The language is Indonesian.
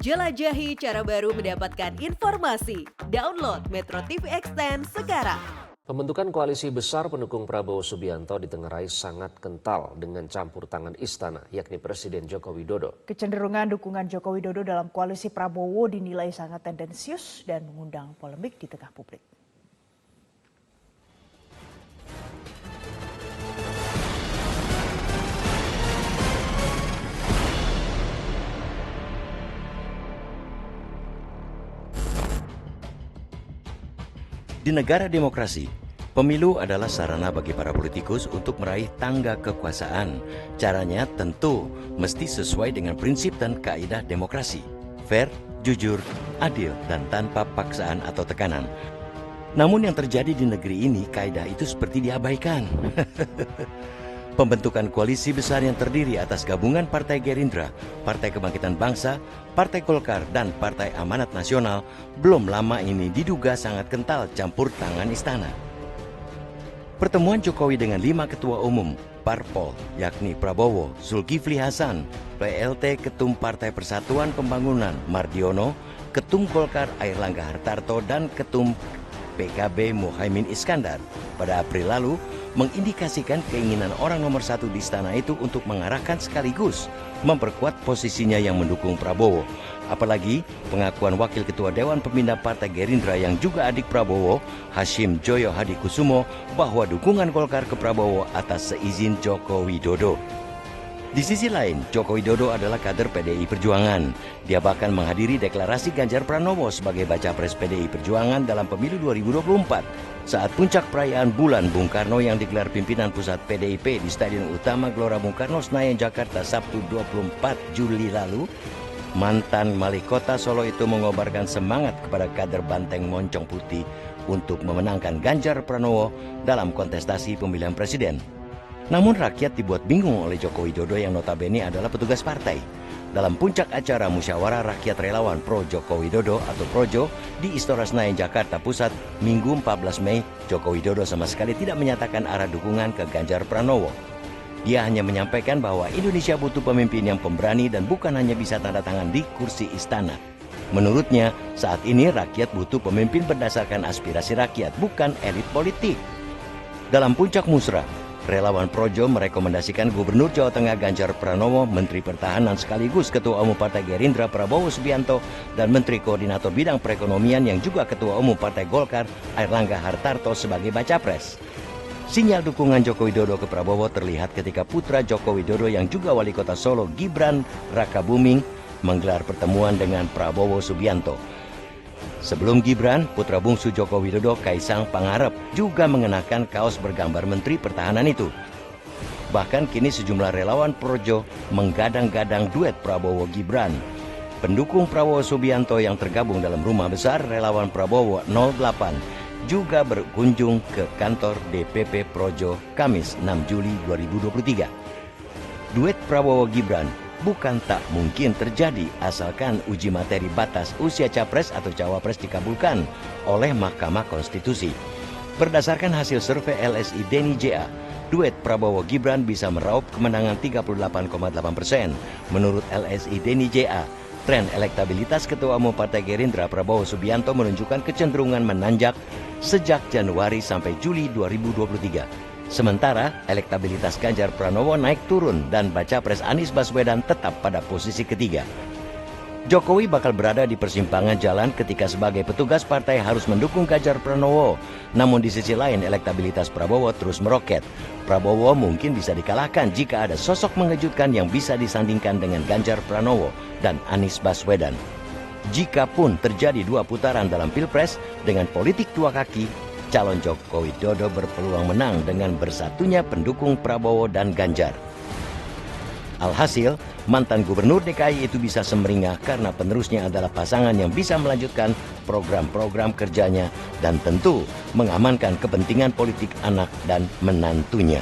Jelajahi cara baru mendapatkan informasi. Download Metro TV Extend sekarang. Pembentukan koalisi besar pendukung Prabowo Subianto ditengarai sangat kental dengan campur tangan istana, yakni Presiden Joko Widodo. Kecenderungan dukungan Joko Widodo dalam koalisi Prabowo dinilai sangat tendensius dan mengundang polemik di tengah publik. Di negara demokrasi, pemilu adalah sarana bagi para politikus untuk meraih tangga kekuasaan. Caranya tentu mesti sesuai dengan prinsip dan kaidah demokrasi. Fair, jujur, adil, dan tanpa paksaan atau tekanan. Namun yang terjadi di negeri ini, kaidah itu seperti diabaikan. Pembentukan koalisi besar yang terdiri atas gabungan Partai Gerindra, Partai Kebangkitan Bangsa, Partai Golkar, dan Partai Amanat Nasional belum lama ini diduga sangat kental campur tangan istana. Pertemuan Jokowi dengan 5 ketua umum Parpol, yakni Prabowo, Zulkifli Hasan, PLT Ketum Partai Persatuan Pembangunan Mardiono, Ketum Golkar Airlangga Hartarto, dan Ketum PKB Muhaimin Iskandar pada April lalu mengindikasikan keinginan orang nomor satu di istana itu untuk mengarahkan sekaligus memperkuat posisinya yang mendukung Prabowo. Apalagi pengakuan Wakil Ketua Dewan Pembina Partai Gerindra yang juga adik Prabowo, Hashim Joyo Hadikusumo, bahwa dukungan Golkar ke Prabowo atas seizin Joko Widodo. Di sisi lain, Joko Widodo adalah kader PDI Perjuangan. Dia bahkan menghadiri deklarasi Ganjar Pranowo sebagai baca pres PDI Perjuangan dalam pemilu 2024 saat puncak perayaan bulan Bung Karno yang digelar pimpinan pusat PDIP di Stadion Utama Gelora Bung Karno, Senayan, Jakarta, Sabtu 24 Juli lalu. Mantan Wali Kota Solo itu mengobarkan semangat kepada kader Banteng Moncong Putih untuk memenangkan Ganjar Pranowo dalam kontestasi pemilihan presiden. Namun rakyat dibuat bingung oleh Joko Widodo yang notabene adalah petugas partai. Dalam puncak acara musyawarah rakyat relawan pro Joko Widodo atau Projo di Istora Senayan Jakarta Pusat Minggu 14 Mei, Joko Widodo sama sekali tidak menyatakan arah dukungan ke Ganjar Pranowo. Dia hanya menyampaikan bahwa Indonesia butuh pemimpin yang pemberani dan bukan hanya bisa tanda tangan di kursi istana. Menurutnya, saat ini rakyat butuh pemimpin berdasarkan aspirasi rakyat, bukan elit politik. Dalam puncak musrah, relawan Projo merekomendasikan Gubernur Jawa Tengah Ganjar Pranowo, Menteri Pertahanan sekaligus Ketua Umum Partai Gerindra Prabowo Subianto, dan Menteri Koordinator Bidang Perekonomian yang juga Ketua Umum Partai Golkar Airlangga Hartarto sebagai baca pres. Sinyal dukungan Joko Widodo ke Prabowo terlihat ketika putra Joko Widodo yang juga Wali Kota Solo Gibran Rakabuming menggelar pertemuan dengan Prabowo Subianto. Sebelum Gibran, putra bungsu Joko Widodo Kaisang Pangarep juga mengenakan kaos bergambar Menteri Pertahanan itu. Bahkan kini sejumlah relawan Projo menggadang-gadang duet Prabowo Gibran. Pendukung Prabowo Subianto yang tergabung dalam rumah besar relawan Prabowo 08 juga berkunjung ke kantor DPP Projo Kamis 6 Juli 2023. Duet Prabowo Gibran bukan tak mungkin terjadi asalkan uji materi batas usia capres atau cawapres dikabulkan oleh Mahkamah Konstitusi. Berdasarkan hasil survei LSI Denny JA, duet Prabowo Gibran bisa meraup kemenangan 38,8%. Menurut LSI Denny JA, tren elektabilitas Ketua Umum Partai Gerindra Prabowo Subianto menunjukkan kecenderungan menanjak sejak Januari sampai Juli 2023. Sementara elektabilitas Ganjar Pranowo naik turun dan baca pres Anies Baswedan tetap pada posisi ketiga. Jokowi bakal berada di persimpangan jalan ketika sebagai petugas partai harus mendukung Ganjar Pranowo. Namun di sisi lain elektabilitas Prabowo terus meroket. Prabowo mungkin bisa dikalahkan jika ada sosok mengejutkan yang bisa disandingkan dengan Ganjar Pranowo dan Anies Baswedan. Jika pun terjadi 2 putaran dalam Pilpres dengan politik 2 kaki, calon Joko Widodo berpeluang menang dengan bersatunya pendukung Prabowo dan Ganjar. Alhasil, mantan gubernur DKI itu bisa semeringah karena penerusnya adalah pasangan yang bisa melanjutkan program-program kerjanya dan tentu mengamankan kepentingan politik anak dan menantunya.